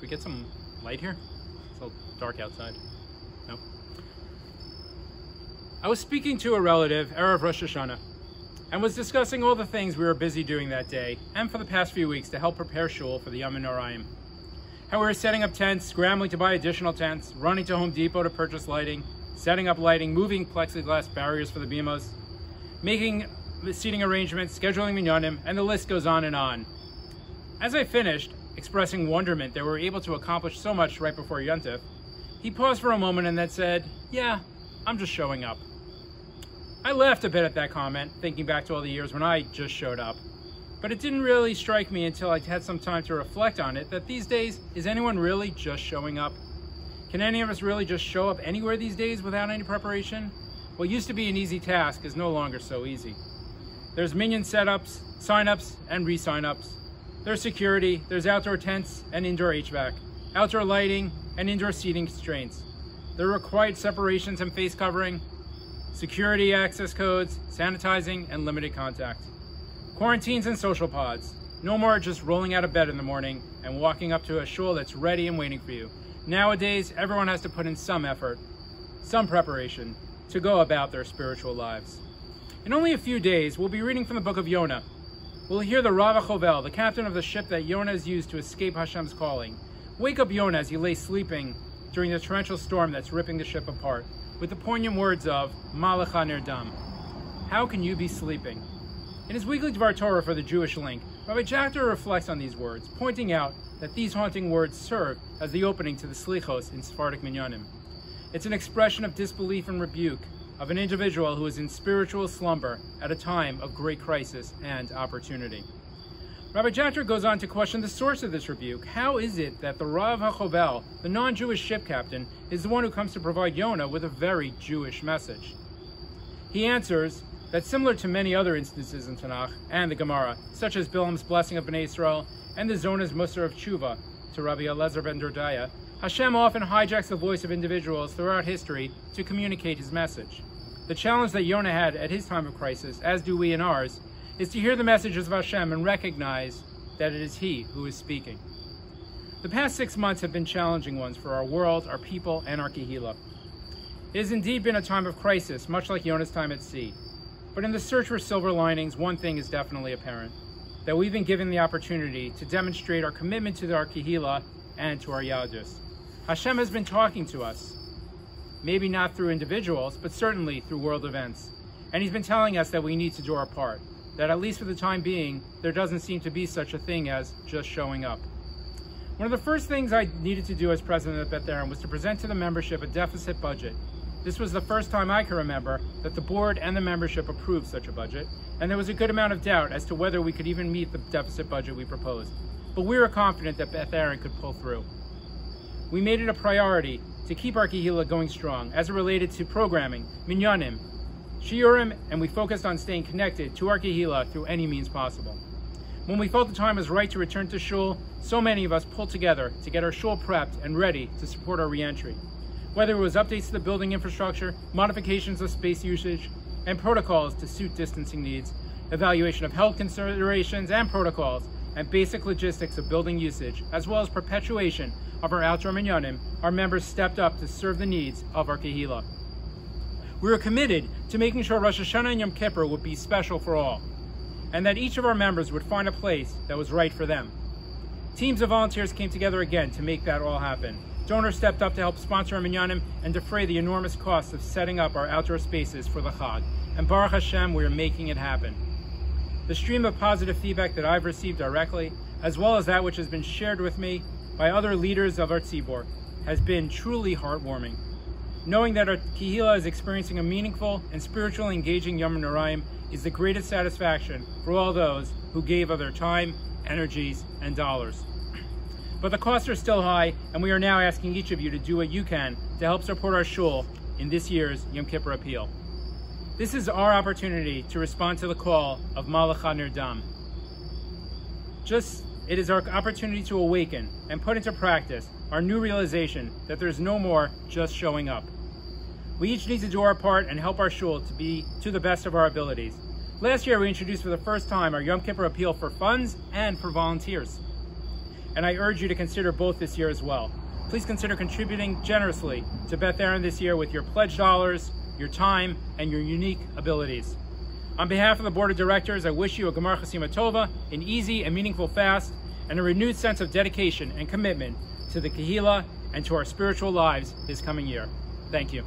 get some light here? It's a little dark outside. No? I was speaking to a relative, Erev Rosh Hashanah, and was discussing all the things we were busy doing that day and for the past few weeks to help prepare shul for the Yom Noraim. How we were setting up tents, scrambling to buy additional tents, running to Home Depot to purchase lighting, setting up lighting, moving plexiglass barriers for the bimos, making seating arrangements, scheduling minyanim, and the list goes on and on. As I finished, expressing wonderment that we were able to accomplish so much right before Yontif, he paused for a moment and then said, "Yeah, I'm just showing up." I laughed a bit at that comment, thinking back to all the years when I just showed up. But it didn't really strike me until I had some time to reflect on it that these days, is anyone really just showing up? Can any of us really just show up anywhere these days without any preparation? What used to be an easy task is no longer so easy. There's minyan setups, sign-ups, and re-sign-ups. There's security, there's outdoor tents and indoor HVAC, outdoor lighting and indoor seating constraints. There are required separations and face covering, security access codes, sanitizing, and limited contact. Quarantines and social pods. No more just rolling out of bed in the morning and walking up to a shul that's ready and waiting for you. Nowadays, everyone has to put in some effort, some preparation, to go about their spiritual lives. In only a few days, we'll be reading from the book of Yonah. We'll hear the Rav HaChovel, the captain of the ship that Yonah has used to escape Hashem's calling, wake up Yonah as he lay sleeping during the torrential storm that's ripping the ship apart, with the poignant words of Malacha Nirdam. How can you be sleeping? In his weekly Dvar Torah for the Jewish Link, Rabbi Jachter reflects on these words, pointing out that these haunting words serve as the opening to the Slichos in Sephardic Minyanim. It's an expression of disbelief and rebuke of an individual who is in spiritual slumber at a time of great crisis and opportunity. Rabbi Jachter goes on to question the source of this rebuke. How is it that the Rav HaChovel, the non-Jewish ship captain, is the one who comes to provide Yonah with a very Jewish message? He answers that similar to many other instances in Tanakh and the Gemara, such as Bilam's blessing of Bnei Israel and the Zonah's Musar of Tshuva to Rabbi Elazar ben Dordaya, Hashem often hijacks the voice of individuals throughout history to communicate his message. The challenge that Yonah had at his time of crisis, as do we in ours, is to hear the messages of Hashem and recognize that it is He who is speaking. The past 6 months have been challenging ones for our world, our people, and our Kehillah. It has indeed been a time of crisis, much like Yonah's time at sea. But in the search for silver linings, one thing is definitely apparent, that we've been given the opportunity to demonstrate our commitment to our Kehillah and to our Yadus. Hashem has been talking to us, maybe not through individuals, but certainly through world events. And He's been telling us that we need to do our part, that at least for the time being, there doesn't seem to be such a thing as just showing up. One of the first things I needed to do as president of Beth Aaron was to present to the membership a deficit budget. This was the first time I can remember that the board and the membership approved such a budget, and there was a good amount of doubt as to whether we could even meet the deficit budget we proposed. But we were confident that Beth Aaron could pull through. We made it a priority to keep our Kehillah going strong as it related to programming, minyanim, shiurim, and we focused on staying connected to our Kehillah through any means possible. When we felt the time was right to return to shul, so many of us pulled together to get our shul prepped and ready to support our reentry. Whether it was updates to the building infrastructure, modifications of space usage, and protocols to suit distancing needs, evaluation of health considerations and protocols, and basic logistics of building usage, as well as perpetuation of our outdoor minyanim, our members stepped up to serve the needs of our Kehillah. We were committed to making sure Rosh Hashanah and Yom Kippur would be special for all, and that each of our members would find a place that was right for them. Teams of volunteers came together again to make that all happen. Donors stepped up to help sponsor our minyanim and defray the enormous costs of setting up our outdoor spaces for the Chag. And Baruch Hashem, we are making it happen. The stream of positive feedback that I've received directly, as well as that which has been shared with me by other leaders of our tzibor, has been truly heartwarming. Knowing that our Kehillah is experiencing a meaningful and spiritually engaging Yom Noraim is the greatest satisfaction for all those who gave of their time, energies, and dollars. But the costs are still high, and we are now asking each of you to do what you can to help support our shul in this year's Yom Kippur appeal. This is our opportunity to respond to the call of Malacha Nirdam. It is our opportunity to awaken and put into practice our new realization that there's no more just showing up. We each need to do our part and help our shul to be to the best of our abilities. Last year, we introduced for the first time our Yom Kippur appeal for funds and for volunteers. and I urge you to consider both this year as well. Please consider contributing generously to Beth Aaron this year with your pledge dollars, your time, and your unique abilities. On behalf of the Board of Directors, I wish you a Gemar Chasima Tova, an easy and meaningful fast, and a renewed sense of dedication and commitment to the Kehillah and to our spiritual lives this coming year. Thank you.